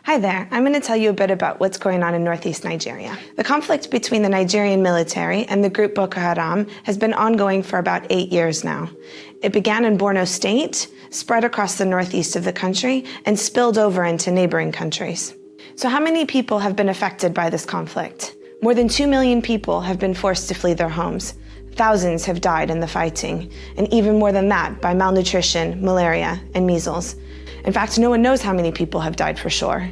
Hi there, I'm going to tell you a bit about what's going on in northeast Nigeria. The conflict between the Nigerian military and the group Boko Haram has been ongoing for about 8 years now. It began in Borno State, spread across the northeast of the country, and spilled over into neighboring countries. So how many people have been affected by this conflict? More than 2 million people have been forced to flee their homes. Thousands have died in the fighting, and even more than that by malnutrition, malaria, and measles. In fact, no one knows how many people have died for sure.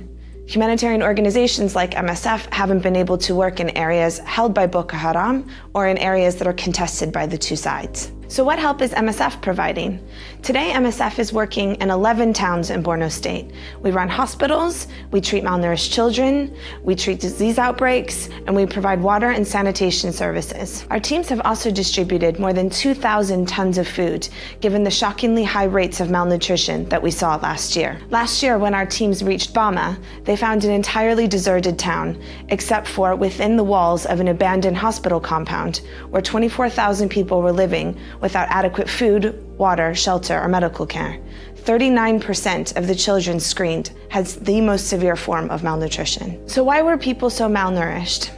Humanitarian organizations like MSF haven't been able to work in areas held by Boko Haram or in areas that are contested by the two sides. So what help is MSF providing? Today, MSF is working in 11 towns in Borno State. We run hospitals, we treat malnourished children, we treat disease outbreaks, and we provide water and sanitation services. Our teams have also distributed more than 2,000 tons of food, given the shockingly high rates of malnutrition that we saw last year. Last year, when our teams reached Bama, they found an entirely deserted town, except for within the walls of an abandoned hospital compound, where 24,000 people were living without adequate food, water, shelter, or medical care. 39% of the children screened had the most severe form of malnutrition. So why were people so malnourished?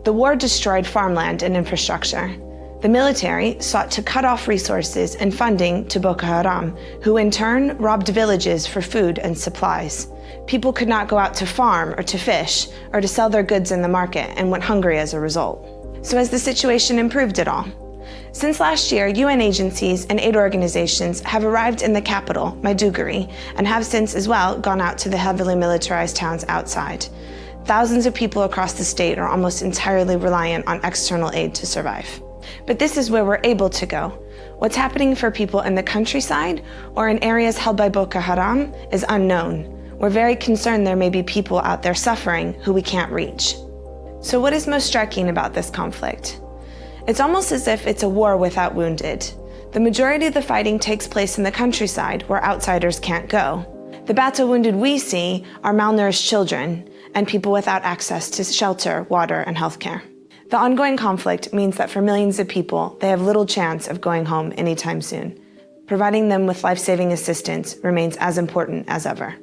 The war destroyed farmland and infrastructure. The military sought to cut off resources and funding to Boko Haram, who in turn robbed villages for food and supplies. People could not go out to farm or to fish or to sell their goods in the market and went hungry as a result. So has the situation improved at all? Since last year, UN agencies and aid organizations have arrived in the capital, Maiduguri, and have since as well gone out to the heavily militarized towns outside. Thousands of people across the state are almost entirely reliant on external aid to survive. But this is where we're able to go. What's happening for people in the countryside or in areas held by Boko Haram is unknown. We're very concerned there may be people out there suffering who we can't reach. So what is most striking about this conflict? It's almost as if it's a war without wounded. The majority of the fighting takes place in the countryside where outsiders can't go. The battle wounded we see are malnourished children and people without access to shelter, water, and healthcare. The ongoing conflict means that for millions of people, they have little chance of going home anytime soon. Providing them with life-saving assistance remains as important as ever.